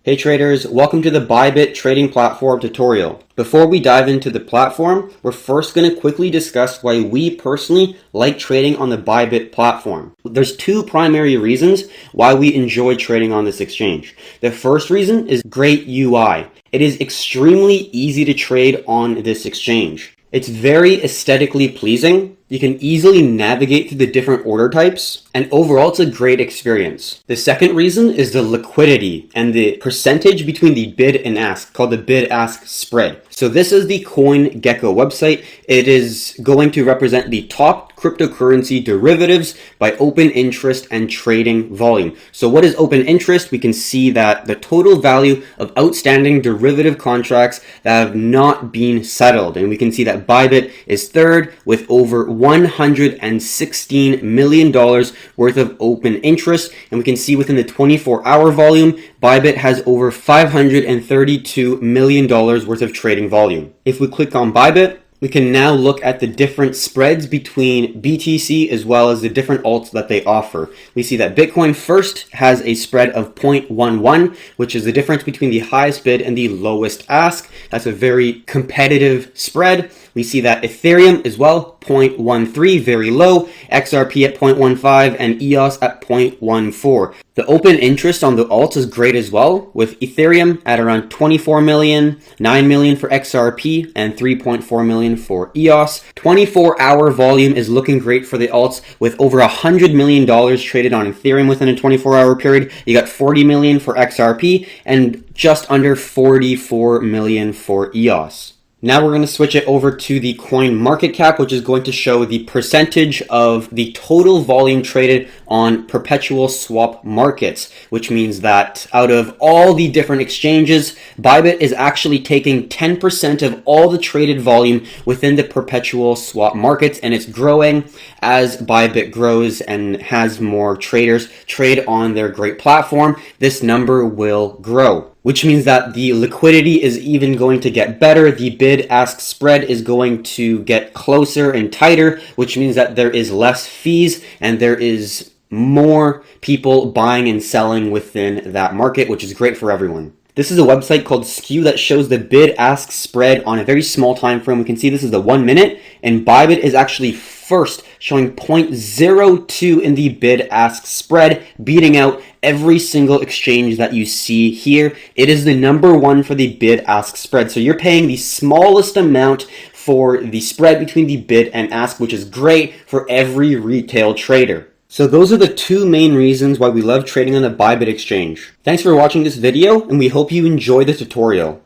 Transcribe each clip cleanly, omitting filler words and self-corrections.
Hey traders, welcome to the Bybit trading platform tutorial. Before we dive into the platform, we're first going to quickly discuss why we personally like trading on the Bybit platform. There's two primary reasons why we enjoy trading on this exchange. The first reason is great UI. It is extremely easy to trade on this exchange. It's very aesthetically pleasing. You can easily navigate through the different order types, and overall it's a great experience. The second reason is the liquidity and the percentage between the bid and ask, called the bid-ask spread. So this is the CoinGecko website. It is going to represent the top cryptocurrency derivatives by open interest and trading volume. So what is open interest? We can see that the total value of outstanding derivative contracts that have not been settled. And we can see that Bybit is third with over $116 million worth of open interest. And we can see within the 24-hour volume, Bybit has over $532 million worth of trading volume. If we click on Bybit, we can now look at the different spreads between BTC as well as the different alts that they offer. We see that Bitcoin first has a spread of 0.11, which is the difference between the highest bid and the lowest ask. That's a very competitive spread. We see that Ethereum as well, 0.13, very low, XRP at 0.15, and EOS at 0.14. The open interest on the alts is great as well, with Ethereum at around 24 million, 9 million for XRP, and 3.4 million for EOS. 24-hour volume is looking great for the alts, with over $100 million traded on Ethereum within a 24-hour period. You got 40 million for XRP, and just under 44 million for EOS. Now we're going to switch it over to the coin market cap, which is going to show the percentage of the total volume traded on perpetual swap markets, which means that out of all the different exchanges, Bybit is actually taking 10% of all the traded volume within the perpetual swap markets, and it's growing as Bybit grows and has more traders trade on their great platform. This number will grow, which means that the liquidity is even going to get better. The bid-ask spread is going to get closer and tighter, which means that there is less fees and there is more people buying and selling within that market, which is great for everyone. This is a website called Skew that shows the bid-ask spread on a very small time frame. We can see this is the 1 minute, and Bybit is actually first, showing 0.02 in the bid-ask spread, beating out every single exchange that you see here. It is the number one for the bid-ask spread. So you're paying the smallest amount for the spread between the bid and ask, which is great for every retail trader. So those are the two main reasons why we love trading on the Bybit exchange. Thanks for watching this video, and we hope you enjoy the tutorial.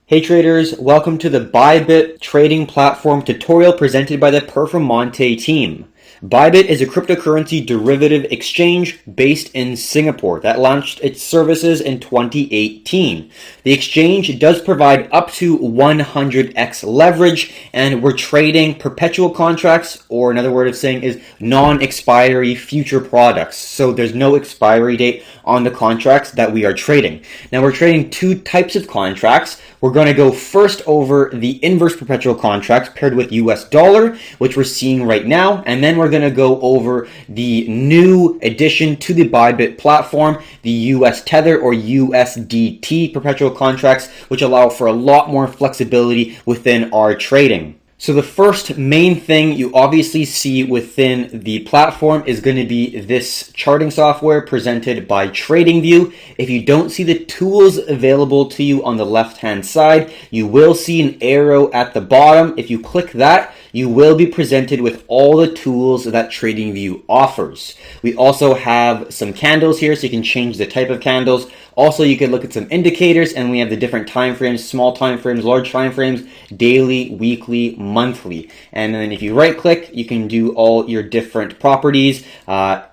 Hey traders, welcome to the Bybit trading platform tutorial presented by the Perpetual team. Bybit is a cryptocurrency derivative exchange based in Singapore that launched its services in 2018. The exchange does provide up to 100x leverage, and we're trading perpetual contracts, or another word of saying is non-expiry future products. So there's no expiry date on the contracts that we are trading. Now we're trading two types of contracts. We're going to go first over the inverse perpetual contracts paired with US dollar, which we're seeing right now, and then we're going to go over the new addition to the Bybit platform, the US Tether or USDT perpetual contracts, which allow for a lot more flexibility within our trading. So the first main thing you obviously see within the platform is going to be this charting software presented by TradingView. If you don't see the tools available to you on the left-hand side, you will see an arrow at the bottom. If you click that, you will be presented with all the tools that TradingView offers. We also have some candles here, so you can change the type of candles. Also, you can look at some indicators, and we have the different time frames, small time frames, large time frames, daily, weekly, monthly. And then if you right click, you can do all your different properties,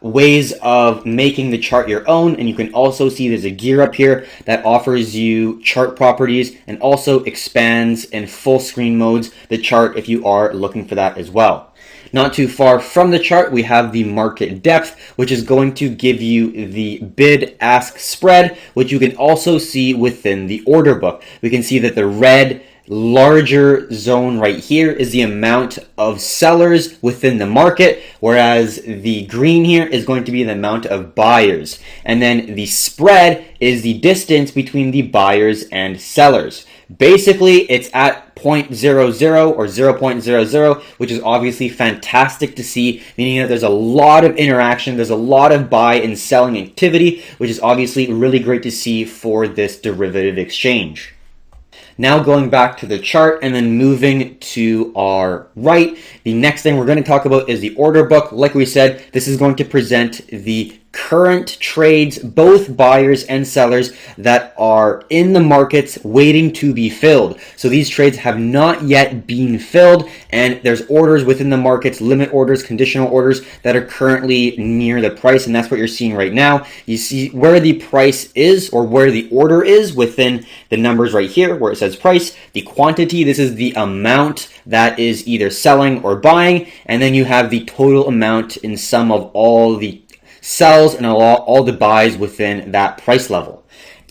ways of making the chart your own. And you can also see there's a gear up here that offers you chart properties and also expands in full screen modes the chart if you are looking for that as well. Not too far from the chart, we have the market depth, which is going to give you the bid-ask spread, which you can also see within the order book. We can see that the red larger zone right here is the amount of sellers within the market, whereas the green here is going to be the amount of buyers. And then the spread is the distance between the buyers and sellers. Basically, it's at 0.00 or 0.00, which is obviously fantastic to see, meaning that there's a lot of interaction, there's a lot of buy and selling activity, which is obviously really great to see for this derivative exchange. Now going back to the chart and then moving to our right, the next thing we're going to talk about is the order book. Like we said, this is going to present the current trades, both buyers and sellers, that are in the markets waiting to be filled. So these trades have not yet been filled, and there's orders within the markets, limit orders, conditional orders, that are currently near the price, and that's what you're seeing right now. You see where the price is, or where the order is within the numbers right here where it says price. The quantity, this is the amount that is either selling or buying, and then you have the total amount in sum of all the sells and all the buys within that price level.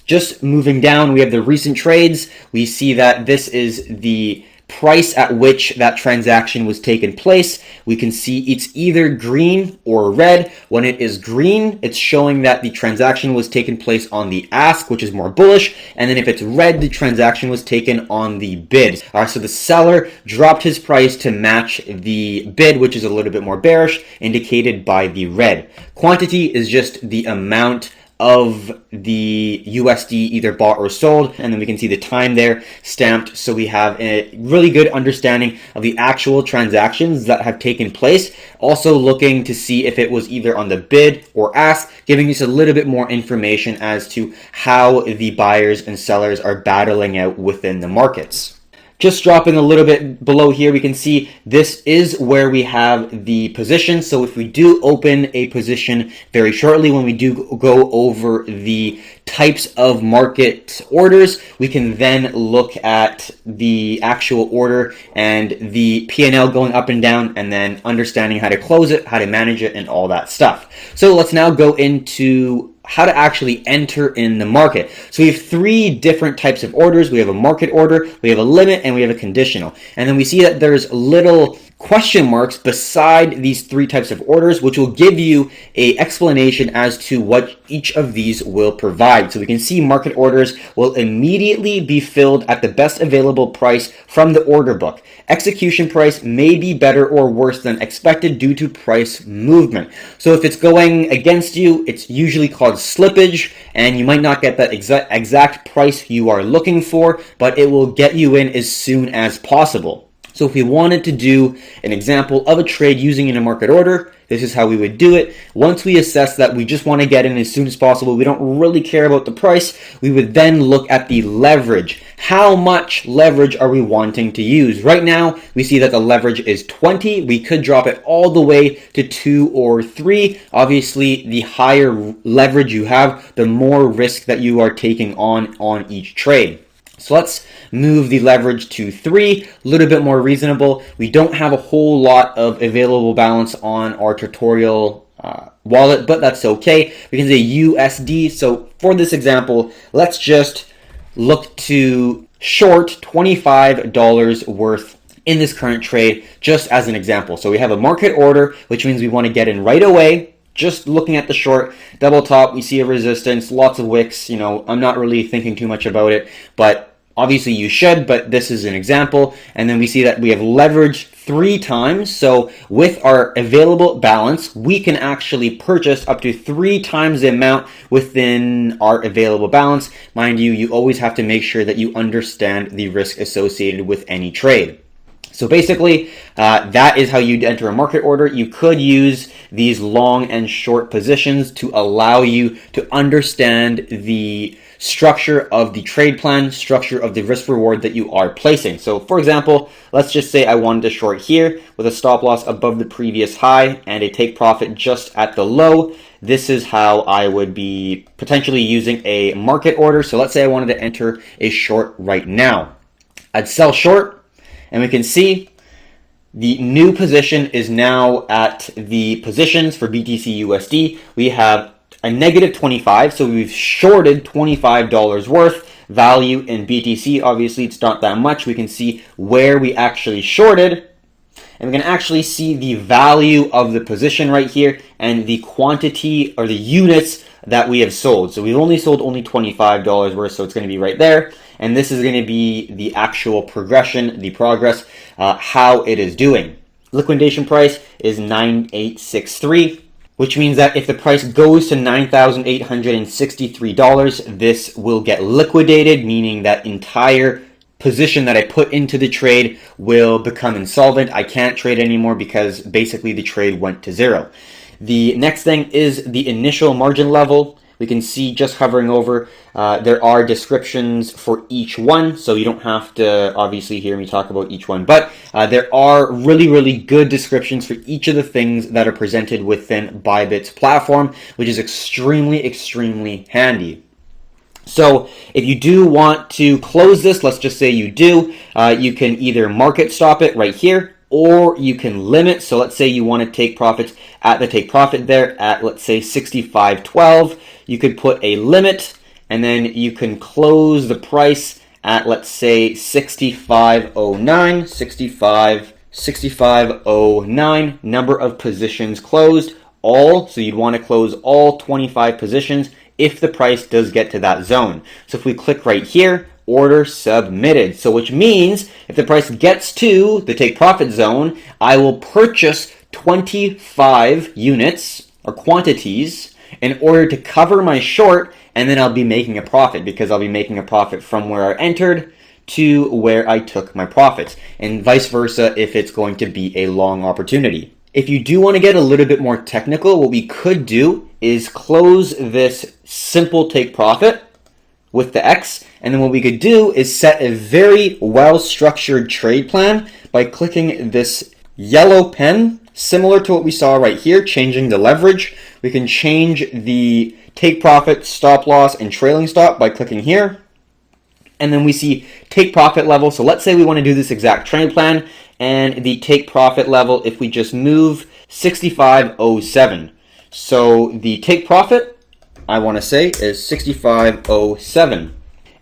Just moving down, we have the recent trades. We see that this is the price at which that transaction was taken place. We can see it's either green or red. When it is green, it's showing that the transaction was taken place on the ask, which is more bullish. And then if it's red, the transaction was taken on the bid. So the seller dropped his price to match the bid, which is a little bit more bearish, indicated by the red. Quantity is just the amount of the USD either bought or sold, and then we can see the time there stamped, so we have a really good understanding of the actual transactions that have taken place. Also looking to see if it was either on the bid or ask, giving us a little bit more information as to how the buyers and sellers are battling out within the markets. Just dropping a little bit below here, we can see this is where we have the position. So if we do open a position very shortly, when we do go over the types of market orders, we can then look at the actual order and the P&L going up and down, and then understanding how to close it, how to manage it, and all that stuff. So let's now go into how to actually enter in the market. So we have three different types of orders. We have a market order, we have a limit, and we have a conditional. And then we see that there's little question marks beside these three types of orders, which will give you an explanation as to what each of these will provide. So we can see market orders will immediately be filled at the best available price from the order book. Execution price may be better or worse than expected due to price movement. So if it's going against you, it's usually called slippage, and you might not get that exact price you are looking for, but it will get you in as soon as possible. So if we wanted to do an example of a trade using in a market order, this is how we would do it. Once we assess that we just want to get in as soon as possible, we don't really care about the price, we would then look at the leverage. How much leverage are we wanting to use? Right now, we see that the leverage is 20. We could drop it all the way to 2 or 3. Obviously, the higher leverage you have, the more risk that you are taking on each trade. So let's move the leverage to 3, a little bit more reasonable. We don't have a whole lot of available balance on our tutorial wallet, but that's okay. We can say USD. So for this example, let's just look to short $25 worth in this current trade, just as an example. So we have a market order, which means we want to get in right away. Just looking at the short, double top, we see a resistance, lots of wicks. I'm not really thinking too much about it, but obviously you should, but this is an example. And then we see that we have leverage 3 times. So with our available balance, we can actually purchase up to 3 times the amount within our available balance. Mind you, you always have to make sure that you understand the risk associated with any trade. So basically, that is how you'd enter a market order. You could use these long and short positions to allow you to understand the structure of the trade plan, structure of the risk reward that you are placing. So for example, let's just say I wanted to short here with a stop loss above the previous high and a take profit just at the low. This is how I would be potentially using a market order. So let's say I wanted to enter a short right now. I'd sell short, and we can see the new position is now at the positions for BTC USD. We have a negative 25, so we've shorted $25 worth value in BTC. Obviously, it's not that much. We can see where we actually shorted, and we can actually see the value of the position right here and the quantity or the units that we have sold. So we've only sold $25 worth, so it's going to be right there. And this is going to be the actual progression, the progress, how it is doing. Liquidation price is 9863, which means that if the price goes to $9,863, this will get liquidated, meaning that entire position that I put into the trade will become insolvent. I can't trade anymore because basically the trade went to zero. The next thing is the initial margin level. We can see just hovering over, there are descriptions for each one, so you don't have to obviously hear me talk about each one, but there are really good descriptions for each of the things that are presented within Bybit's platform, which is extremely handy. So if you do want to close this, let's just say you do, you can either market stop it right here, or you can limit. So let's say you want to take profits at the take profit there at, let's say, 65.12. You could put a limit, and then you can close the price at, let's say, 65.09, 65.09, number of positions closed, all. So you'd want to close all 25 positions if the price does get to that zone. So if we click right here, order submitted. So which means if the price gets to the take profit zone, I will purchase 25 units or quantities in order to cover my short, and then I'll be making a profit because I'll be making a profit from where I entered to where I took my profits, and vice versa if it's going to be a long opportunity. If you do want to get a little bit more technical, what we could do is close this simple take profit with the X, and then what we could do is set a very well-structured trade plan by clicking this yellow pen, similar to what we saw right here, changing the leverage. We can change the take profit, stop loss, and trailing stop by clicking here. And then we see take profit level. So let's say we want to do this exact trade plan, and the take profit level, if we just move 65.07. So the take profit, I want to say, is 65.07.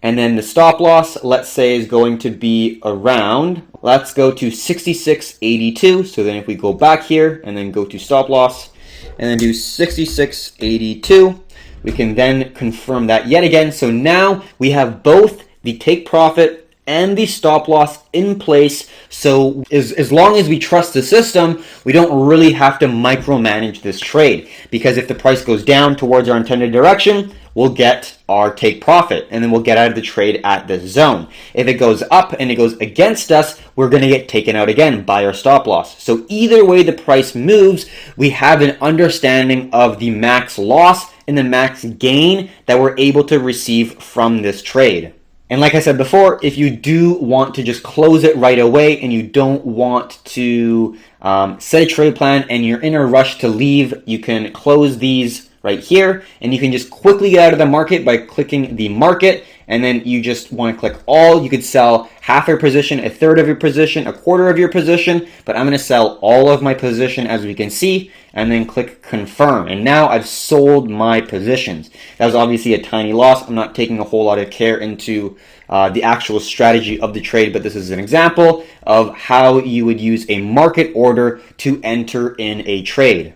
And then the stop loss, let's say, is going to be around, let's go to 66.82. So then if we go back here and then go to stop loss and then do 66.82, we can then confirm that yet again. So now we have both the take profit and the stop loss in place. So as long as we trust the system, we don't really have to micromanage this trade, because if the price goes down towards our intended direction, we'll get our take profit, and then we'll get out of the trade at this zone. If it goes up and it goes against us, we're going to get taken out again by our stop loss. So either way the price moves, we have an understanding of the max loss and the max gain that we're able to receive from this trade. And like I said before, if you do want to just close it right away and you don't want to set a trade plan and you're in a rush to leave, you can close these right here, and you can just quickly get out of the market by clicking the market, and then you just want to click all. You could sell half your position, a third of your position, a quarter of your position, but I'm going to sell all of my position, as we can see, and then click confirm. And now I've sold my positions. That was obviously a tiny loss. I'm not taking a whole lot of care into the actual strategy of the trade, but this is an example of how you would use a market order to enter in a trade.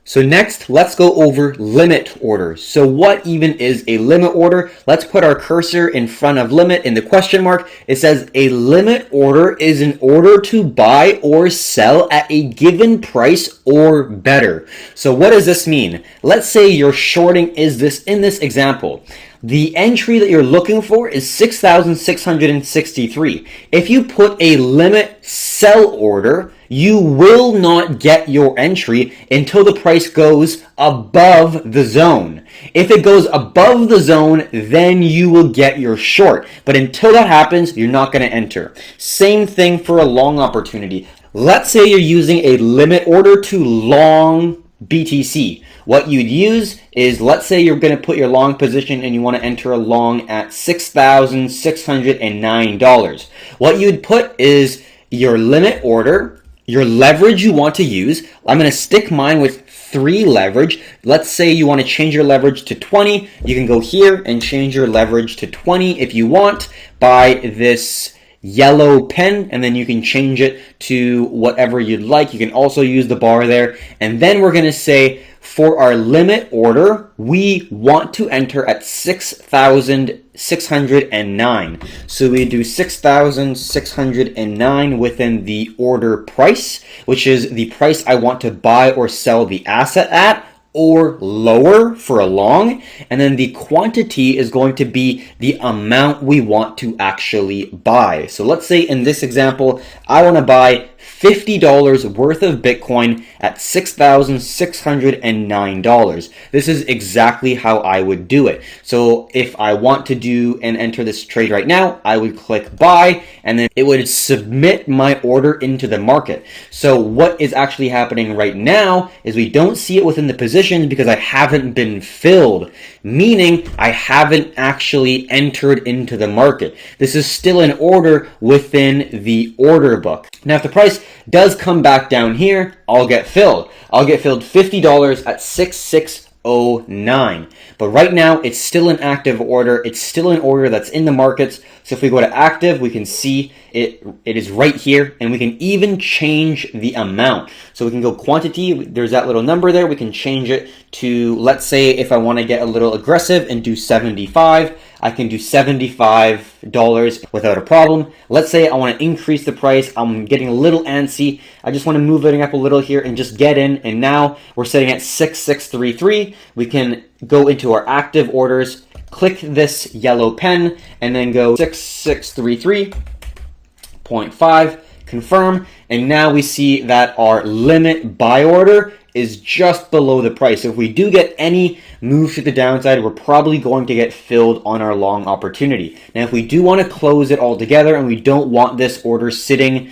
So next, let's go over limit orders. So what even is a limit order? Let's put our cursor in front of limit in the question mark. It says a limit order is an order to buy or sell at a given price or better. So what does this mean? Let's say your shorting is this in this example. The entry that you're looking for is 6,663. If you put a limit sell order, you will not get your entry until the price goes above the zone. If it goes above the zone, then you will get your short. But until that happens, you're not going to enter. Same thing for a long opportunity. Let's say you're using a limit order to long BTC. What you'd use is, let's say you're going to put your long position and you want to enter a long at $6,609. What you'd put is your limit order, your leverage you want to use. I'm going to stick mine with 3 leverage. Let's say you want to change your leverage to 20. You can go here and change your leverage to 20 if you want by this yellow pen, and then you can change it to whatever you'd like. You can also use the bar there. And then we're going to say for our limit order, we want to enter at 6,609. So we do 6,609 within the order price, which is the price I want to buy or sell the asset at, or lower for a long, and then the quantity is going to be the amount we want to actually buy. So let's say in this example, I want to buy $50 worth of Bitcoin at $6,609. This is exactly how I would do it. So if I want to do and enter this trade right now, I would click buy, and then it would submit my order into the market. So what is actually happening right now is we don't see it within the position because I haven't been filled, meaning I haven't actually entered into the market. This is still an order within the order book. Now, if the price does come back down here, I'll get filled. I'll get filled $50 at 6,609. But right now, it's still an active order. It's still an order that's in the markets. So if we go to active, we can see it is right here, and we can even change the amount. So we can go quantity. There's that little number there. We can change it to, let's say if I want to get a little aggressive and do 75, I can do $75 without a problem. Let's say I want to increase the price. I'm getting a little antsy. I just want to move it up a little here and just get in. And now we're sitting at 6,633. We can go into our active orders, click this yellow pen, and then go 6,633.5, confirm. And now we see that our limit buy order is just below the price. So if we do get any move to the downside, we're probably going to get filled on our long opportunity. Now, if we do want to close it all together and we don't want this order sitting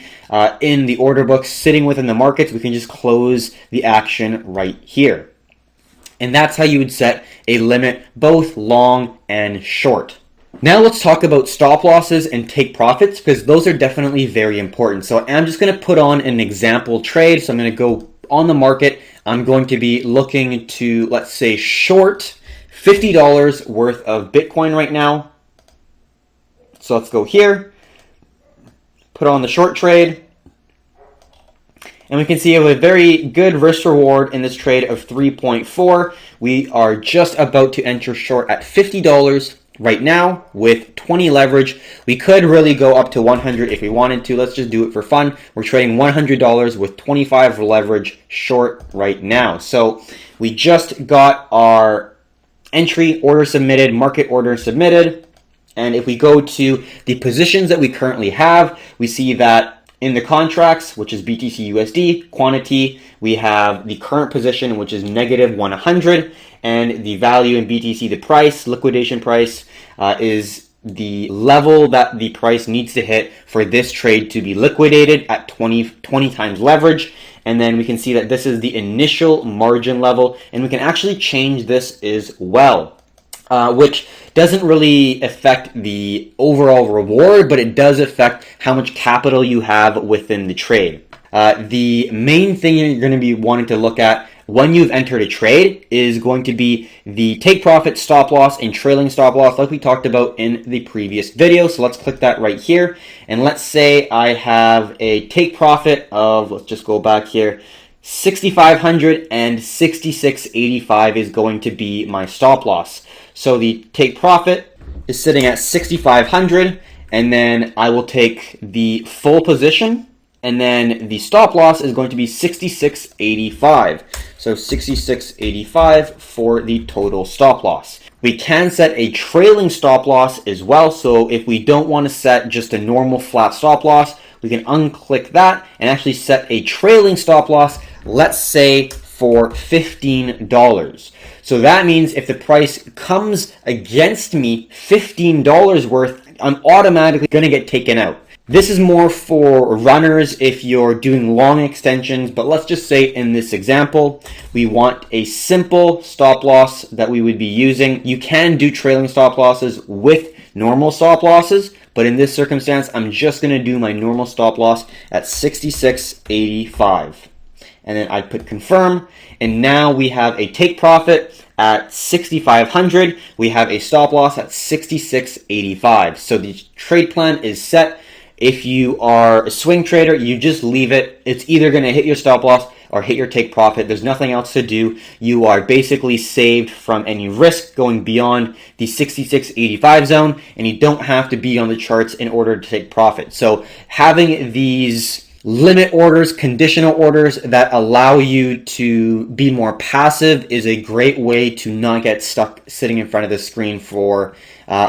in the order book, sitting within the markets, we can just close the action right here. And that's how you would set a limit, both long and short. Now let's talk about stop losses and take profits, because those are definitely very important. So I'm just going to put on an example trade. So I'm going to go on the market. I'm going to be looking to, let's say, short $50 worth of Bitcoin right now. So let's go here, put on the short trade, and we can see we have a very good risk reward in this trade of 3.4. We are just about to enter short at $50 right now with 20 leverage. We could really go up to 100 if we wanted to. Let's just do it for fun. We're trading $100 with 25 leverage short right now. So we just got our entry order submitted, market order submitted. And if we go to the positions that we currently have, we see that in the contracts, which is BTC USD, quantity, we have the current position, which is negative 100, and the value in BTC, the price, liquidation price, is the level that the price needs to hit for this trade to be liquidated at 20 times leverage. And then we can see that this is the initial margin level, and we can actually change this as well, which doesn't really affect the overall reward, but it does affect how much capital you have within the trade. The main thing you're going to be wanting to look at when you've entered a trade is going to be the take profit, stop loss, and trailing stop loss, like we talked about in the previous video. So let's click that right here. And let's say I have a take profit of, let's just go back here, 6,500, and 66.85 is going to be my stop loss. So the take profit is sitting at 6,500, and then I will take the full position, and then the stop loss is going to be 66.85. So 66.85 for the total stop loss. We can set a trailing stop loss as well. So if we don't want to set just a normal flat stop loss, we can unclick that and actually set a trailing stop loss, let's say for $15. So that means if the price comes against me $15 worth, I'm automatically going to get taken out. This is more for runners if you're doing long extensions, but let's just say in this example, we want a simple stop loss that we would be using. You can do trailing stop losses with normal stop losses, but in this circumstance, I'm just going to do my normal stop loss at 66.85. and then I'd put confirm, and now we have a take profit at 6,500. We have a stop loss at 66.85. So the trade plan is set. If you are a swing trader, you just leave it. It's either going to hit your stop loss or hit your take profit. There's nothing else to do. You are basically saved from any risk going beyond the 66.85 zone, and you don't have to be on the charts in order to take profit. So having these limit orders, conditional orders that allow you to be more passive is a great way to not get stuck sitting in front of the screen for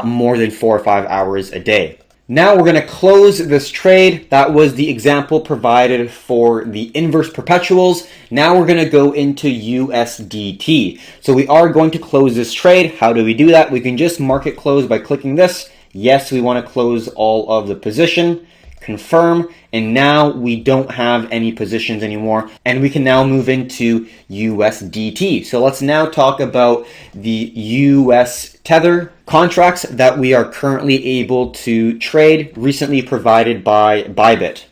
more than 4 or 5 hours a day. Now we're going to close this trade. That was the example provided for the inverse perpetuals. Now we're going to go into USDT. So we are going to close this trade. How do we do that? We can just market close by clicking this. Yes, we want to close all of the position. Confirm, and now we don't have any positions anymore, and we can now move into USDT. So let's now talk about the US Tether contracts that we are currently able to trade, recently provided by Bybit.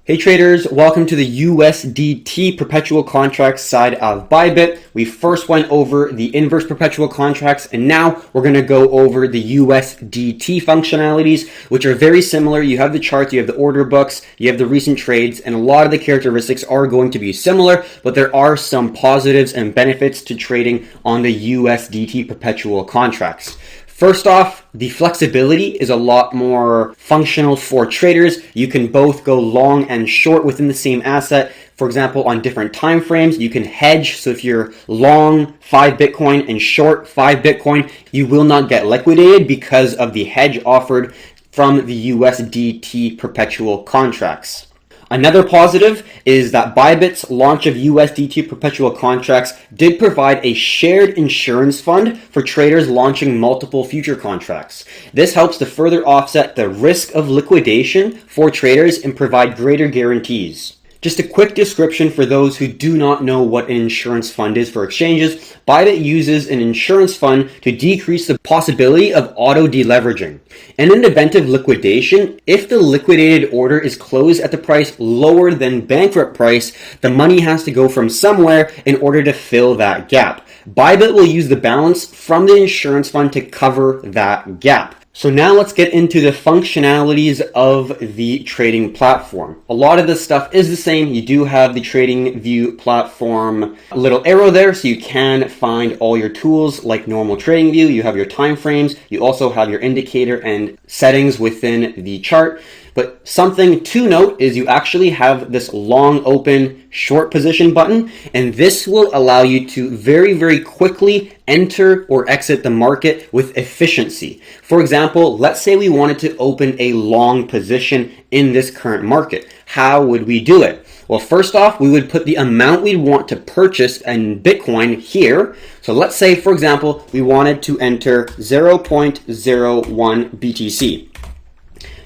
Hey traders, welcome to the USDT perpetual contracts side of Bybit. We first went over the inverse perpetual contracts, and now we're going to go over the USDT functionalities, which are very similar. You have the charts, you have the order books, you have the recent trades, and a lot of the characteristics are going to be similar, but there are some positives and benefits to trading on the USDT perpetual contracts. First off, the flexibility is a lot more functional for traders. You can both go long and short within the same asset. For example, on different time frames, you can hedge. So if you're long 5 Bitcoin and short 5 Bitcoin, you will not get liquidated because of the hedge offered from the USDT perpetual contracts. Another positive is that Bybit's launch of USDT perpetual contracts did provide a shared insurance fund for traders launching multiple future contracts. This helps to further offset the risk of liquidation for traders and provide greater guarantees. Just a quick description for those who do not know what an insurance fund is for exchanges. Bybit uses an insurance fund to decrease the possibility of auto deleveraging. And in the event of liquidation, if the liquidated order is closed at the price lower than bankrupt price, the money has to go from somewhere in order to fill that gap. Bybit will use the balance from the insurance fund to cover that gap. So now let's get into the functionalities of the trading platform. A lot of this stuff is the same. You do have the trading view platform little arrow there, so you can find all your tools like normal trading view. You have your time frames. You also have your indicator and settings within the chart. But something to note is you actually have this long open short position button, and this will allow you to very, very quickly enter or exit the market with efficiency. For example, let's say we wanted to open a long position in this current market. How would we do it? Well, first off, we would put the amount we want to purchase in Bitcoin here. So let's say, for example, we wanted to enter 0.01 BTC.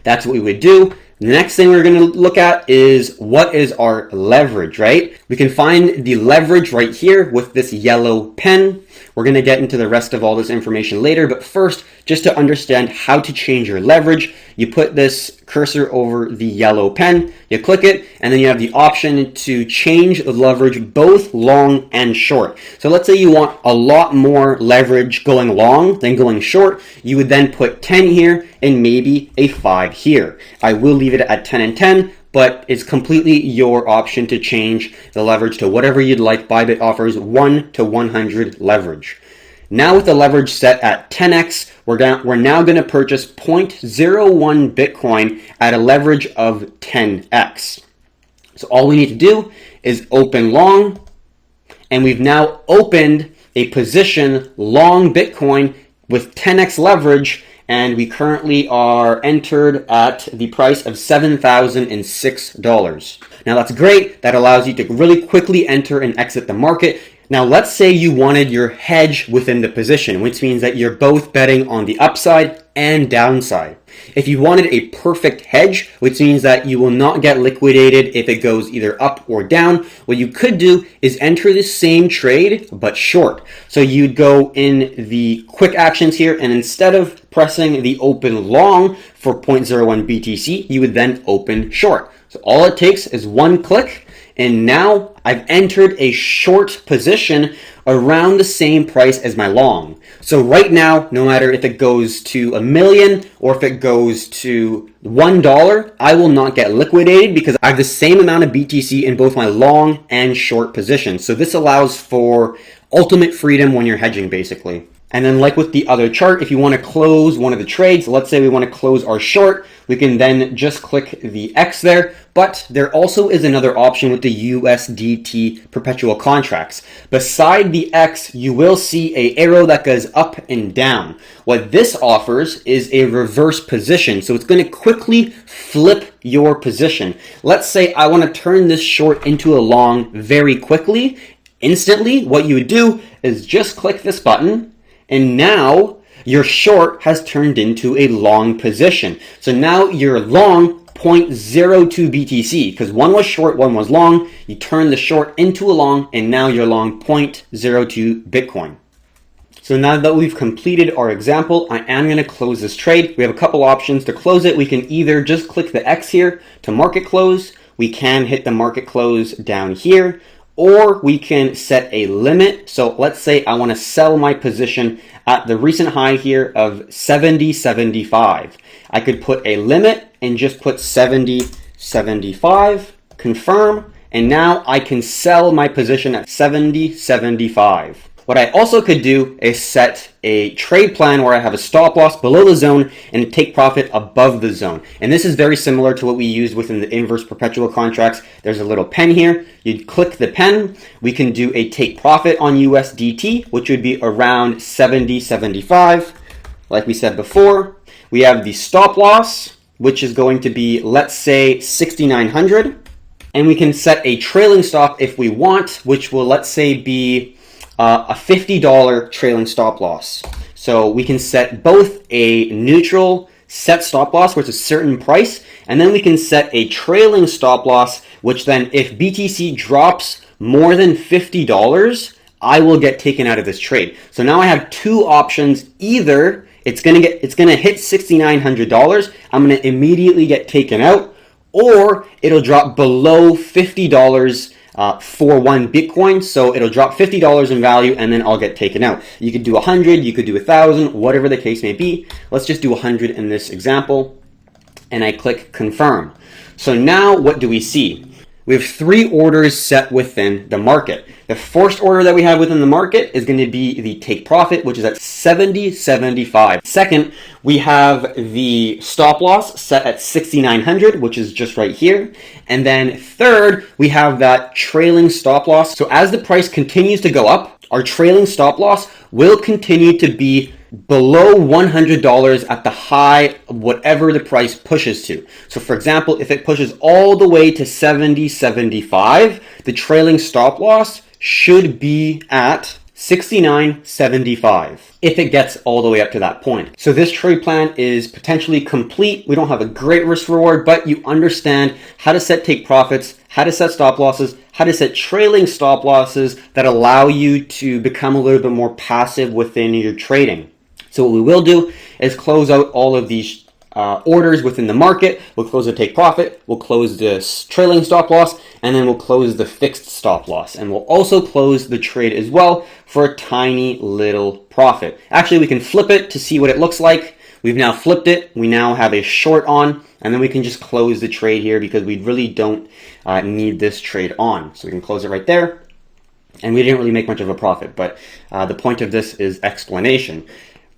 That's what we would do. The next thing we're going to look at is what is our leverage, right? We can find the leverage right here with this yellow pen. We're going to get into the rest of all this information later, but first, just to understand how to change your leverage, you put this cursor over the yellow pen, you click it, and then you have the option to change the leverage both long and short. So let's say you want a lot more leverage going long than going short. You would then put 10 here and maybe a 5 here. I will leave it at 10 and 10, but it's completely your option to change the leverage to whatever you'd like. Bybit offers 1 to 100 leverage. Now with the leverage set at 10x, we're now going to purchase 0.01 Bitcoin at a leverage of 10x. So all we need to do is open long, and we've now opened a position long Bitcoin with 10x leverage, and we currently are entered at the price of $7,006. Now that's great. That allows you to really quickly enter and exit the market. Now let's say you wanted your hedge within the position, which means that you're both betting on the upside and downside. If you wanted a perfect hedge, which means that you will not get liquidated if it goes either up or down, what you could do is enter the same trade but short. So you'd go in the quick actions here, and instead of pressing the open long for 0.01 BTC, you would then open short. So all it takes is one click, and now I've entered a short position around the same price as my long. So right now, no matter if it goes to $1 million or if it goes to $1, I will not get liquidated because I have the same amount of BTC in both my long and short positions. So this allows for ultimate freedom when you're hedging, basically. And then like with the other chart, if you want to close one of the trades, let's say we want to close our short, we can then just click the X there. But there also is another option with the USDT perpetual contracts. Beside the X, you will see an arrow that goes up and down. What this offers is a reverse position. So it's going to quickly flip your position. Let's say I want to turn this short into a long very quickly. Instantly, what you would do is just click this button, and now your short has turned into a long position. So now you're long 0.02 BTC, because one was short, one was long. You turn the short into a long, and now you're long 0.02 Bitcoin. So now that we've completed our example, I am going to close this trade. We have a couple options to close it. We can either just click the X here to market close. We can hit the market close down here, or we can set a limit. So let's say I want to sell my position at the recent high here of 70.75. I could put a limit and just put 70.75, confirm, and now I can sell my position at 70.75. What I also could do is set a trade plan where I have a stop loss below the zone and take profit above the zone. And this is very similar to what we use within the inverse perpetual contracts. There's a little pen here. You'd click the pen. We can do a take profit on USDT, which would be around 70.75. Like we said before, we have the stop loss, which is going to be, let's say, 6,900. And we can set a trailing stop if we want, which will, let's say, be a $50 trailing stop loss. So we can set both a neutral set stop loss, where it's a certain price, and then we can set a trailing stop loss, which then if BTC drops more than $50, I will get taken out of this trade. So now I have two options. Either it's gonna hit $6,900, I'm gonna immediately get taken out, or it'll drop below $50 for one Bitcoin. So it'll drop $50 in value, and then I'll get taken out. You could do 100, you could do 1,000, whatever the case may be. Let's just do 100 in this example, and I click confirm. So now what do we see? We have three orders set within the market. The first order that we have within the market is going to be the take profit, which is at 70.75. Second, we have the stop loss set at 6,900, which is just right here. And then third, we have that trailing stop loss. So as the price continues to go up, our trailing stop loss will continue to be below $100 at the high of whatever the price pushes to. So for example, if it pushes all the way to 70.75, the trailing stop loss should be at 69.75 if it gets all the way up to that point. So this trade plan is potentially complete. We don't have a great risk reward, but you understand how to set take profits, how to set stop losses, how to set trailing stop losses that allow you to become a little bit more passive within your trading. So what we will do is close out all of these orders within the market. We'll close the take profit, we'll close the trailing stop loss, and then we'll close the fixed stop loss. And we'll also close the trade as well for a tiny little profit. Actually, we can flip it to see what it looks like. We've now flipped it. We now have a short on, and then we can just close the trade here because we really don't need this trade on. So we can close it right there. And we didn't really make much of a profit, but the point of this is explanation.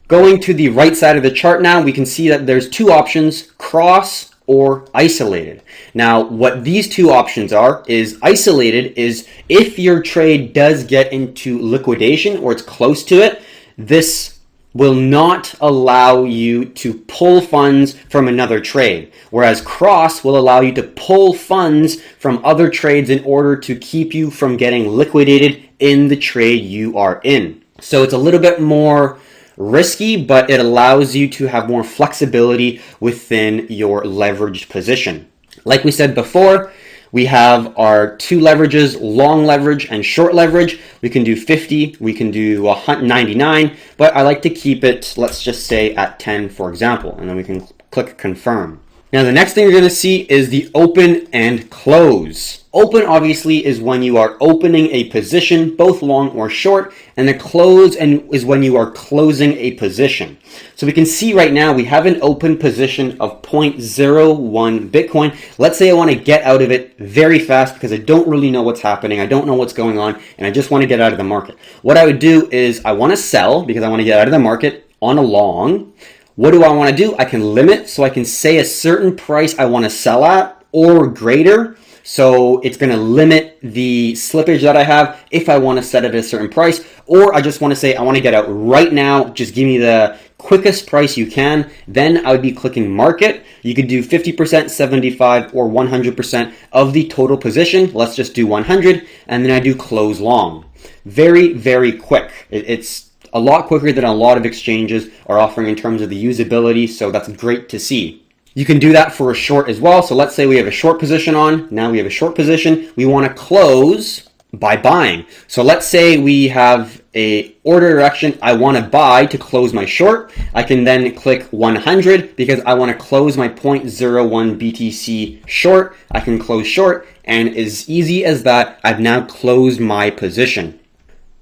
Going to the right side of the chart now, we can see that there's two options, cross or isolated. Now, what these two options are is isolated is if your trade does get into liquidation or it's close to it, this will not allow you to pull funds from another trade, whereas cross will allow you to pull funds from other trades in order to keep you from getting liquidated in the trade you are in. So it's a little bit more risky, but it allows you to have more flexibility within your leveraged position. Like we said before, we have our two leverages, long leverage and short leverage. We can do 50, we can do 99, but I like to keep it, let's just say at 10, for example, and then we can click confirm. Now the next thing you're going to see is the open and close. Open obviously is when you are opening a position, both long or short, and the close is when you are closing a position. So we can see right now we have an open position of 0.01 Bitcoin. Let's say I want to get out of it very fast because I don't really know what's happening. I don't know what's going on, and I just want to get out of the market. What I would do is I want to sell because I want to get out of the market on a long. What do I want to do? I can limit, so I can say a certain price I want to sell at or greater. So it's going to limit the slippage that I have if I want to set it at a certain price. Or I just want to say I want to get out right now. Just give me the quickest price you can. Then I would be clicking market. You could do 50%, 75, or 100% of the total position. Let's just do 100. And then I do close long. Very, very quick. It's a lot quicker than a lot of exchanges are offering in terms of the usability, so that's great to see. You can do that for a short as well. So let's say we have a short position on. Now we have a short position. We want to close by buying. So let's say we have a order direction. I want to buy to close my short. I can then click 100 because I want to close my 0.01 BTC short. I can close short, and as easy as that, I've now closed my position.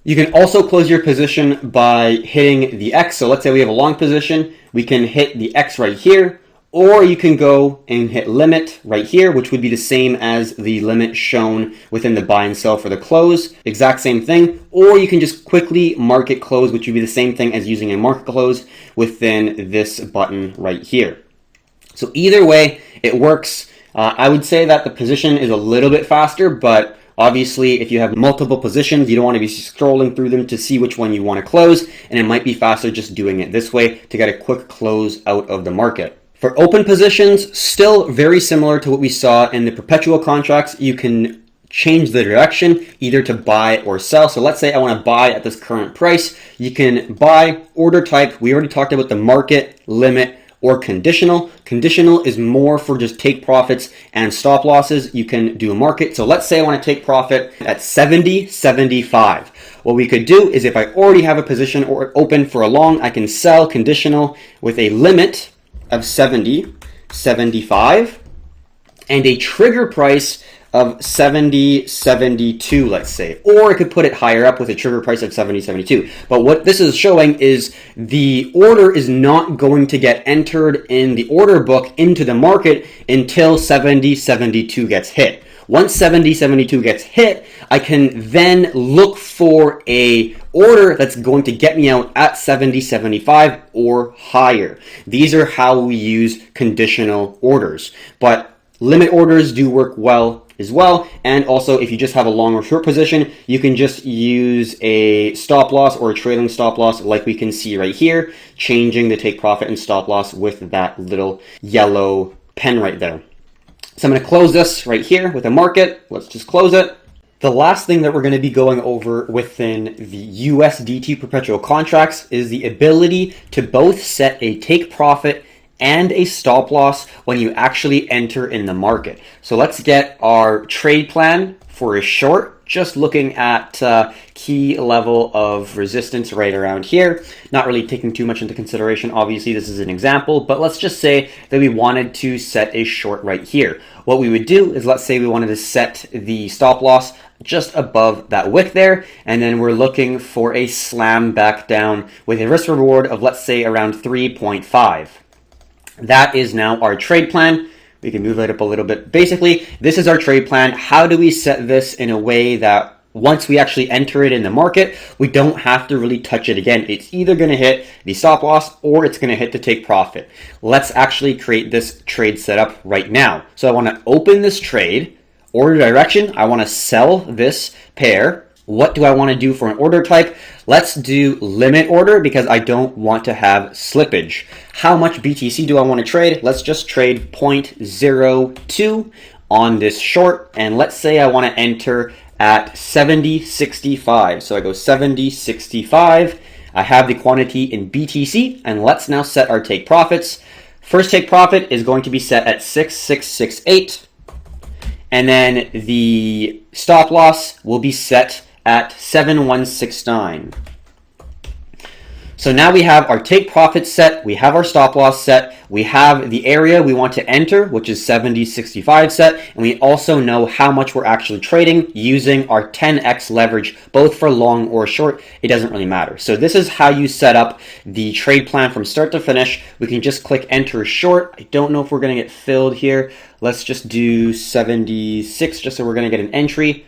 You can also close your position by hitting the X. So let's say we have a long position. We can hit the X right here, or you can go and hit limit right here, which would be the same as the limit shown within the buy and sell for the close. Exact same thing. Or you can just quickly market close, which would be the same thing as using a market close within this button right here. So either way, it works. I would say that the position is a little bit faster, but obviously, if you have multiple positions, you don't want to be scrolling through them to see which one you want to close, and it might be faster just doing it this way to get a quick close out of the market. For open positions, still very similar to what we saw in the perpetual contracts. You can change the direction either to buy or sell. So let's say I want to buy at this current price. You can buy, order type. We already talked about the market, limit, or conditional. Conditional is more for just take profits and stop losses. You can do a market. So let's say I want to take profit at 70.75. What we could do is if I already have a position or open for a long, I can sell conditional with a limit of 70.75 and a trigger price of 70.72, let's say, or I could put it higher up with a trigger price of 70.72. But what this is showing is the order is not going to get entered in the order book into the market until 70.72 gets hit. Once 70.72 gets hit, I can then look for a order that's going to get me out at 70.75 or higher. These are how we use conditional orders, but limit orders do work well as well. And also, if you just have a long or short position, you can just use a stop loss or a trailing stop loss like we can see right here, changing the take profit and stop loss with that little yellow pen right there. So I'm going to close this right here with a market. Let's just close it. The last thing that we're going to be going over within the USDT perpetual contracts is the ability to both set a take profit and a stop loss when you actually enter in the market. So let's get our trade plan for a short, just looking at key level of resistance right around here. Not really taking too much into consideration. Obviously, this is an example, but let's just say that we wanted to set a short right here. What we would do is, let's say we wanted to set the stop loss just above that wick there, and then we're looking for a slam back down with a risk reward of, let's say, around 3.5. That is now our trade plan. We can move it up a little bit. Basically, this is our trade plan. How do we set this in a way that once we actually enter it in the market, we don't have to really touch it again? It's either going to hit the stop loss or it's going to hit the take profit. Let's actually create this trade setup right now. So I want to open this trade, order direction. I want to sell this pair. What do I want to do for an order type? Let's do limit order because I don't want to have slippage. How much BTC do I want to trade? Let's just trade 0.02 on this short. And let's say I want to enter at 70.65. So I go 70.65. I have the quantity in BTC, and let's now set our take profits. First take profit is going to be set at 6668. And then the stop loss will be set at 7169. So So now we have our take profit set, we have our stop loss set, we have the area we want to enter, which is 70.65 set, and we also know how much we're actually trading using our 10x leverage, both for long or short. It doesn't really matter. So this is how you set up the trade plan from start to finish. We can just click enter short. I don't know if we're going to get filled here. Let's just do 76 just so we're going to get an entry.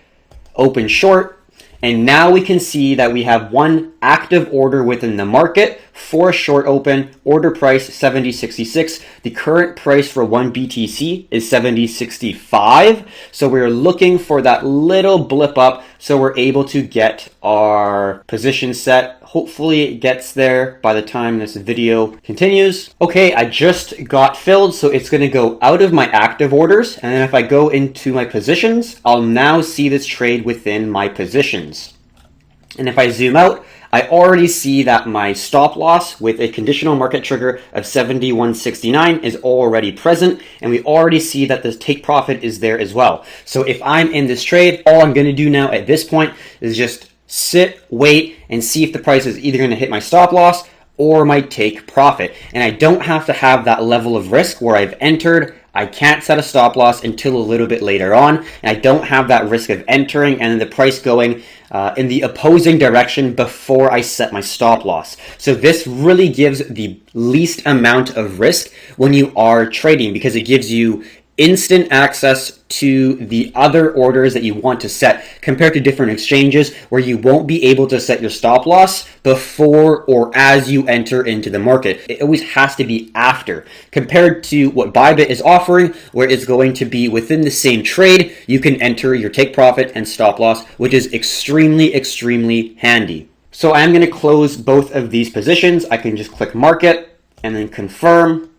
Open short. And now we can see that we have one active order within the market for a short open, order price 70.66. The current price for one BTC is 70.65. So we're looking for that little blip up so we're able to get our position set. Hopefully it gets there by the time this video continues. Okay, I just got filled, so it's going to go out of my active orders. And then if I go into my positions, I'll now see this trade within my positions. And if I zoom out, I already see that my stop loss with a conditional market trigger of 71.69 is already present, and we already see that the take profit is there as well. So if I'm in this trade, all I'm going to do now at this point is just sit, wait, and see if the price is either going to hit my stop loss or my take profit. And I don't have to have that level of risk where I've entered, I can't set a stop loss until a little bit later on, and I don't have that risk of entering and then the price going in the opposing direction before I set my stop loss. So this really gives the least amount of risk when you are trading, because it gives you instant access to the other orders that you want to set, compared to different exchanges where you won't be able to set your stop loss before or as you enter into the market. It always has to be after, compared to what Bybit is offering, where it's going to be within the same trade. You can enter your take profit and stop loss, which is extremely handy. So I'm going to close both of these positions. I can just click market and then confirm.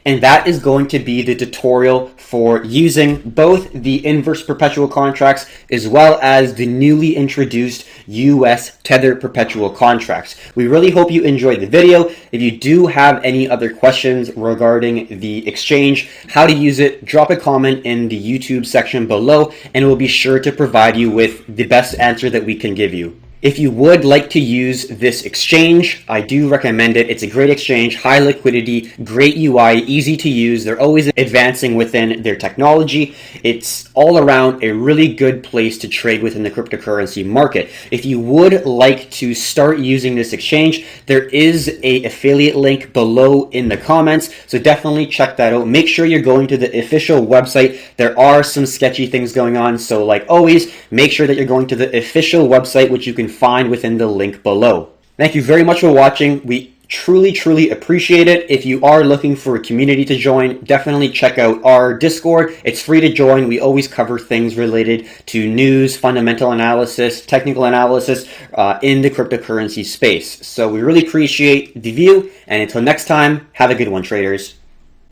And that is going to be the tutorial for using both the inverse perpetual contracts as well as the newly introduced US tethered perpetual contracts. We really hope you enjoyed the video. If you do have any other questions regarding the exchange, how to use it, drop a comment in the YouTube section below, and we'll be sure to provide you with the best answer that we can give you. If you would like to use this exchange, I do recommend it. It's a great exchange, high liquidity, great UI, easy to use. They're always advancing within their technology. It's all around a really good place to trade within the cryptocurrency market. If you would like to start using this exchange, there is an affiliate link below in the comments, so definitely check that out. Make sure you're going to the official website. There are some sketchy things going on, so like always, make sure that you're going to the official website, which you can find within the link below. Thank you very much for watching. We truly appreciate it. If you are looking for a community to join, definitely check out our Discord. It's free to join. We always cover things related to news, fundamental analysis, technical analysis in the cryptocurrency space. So we really appreciate the view, and until next time, have a good one, traders.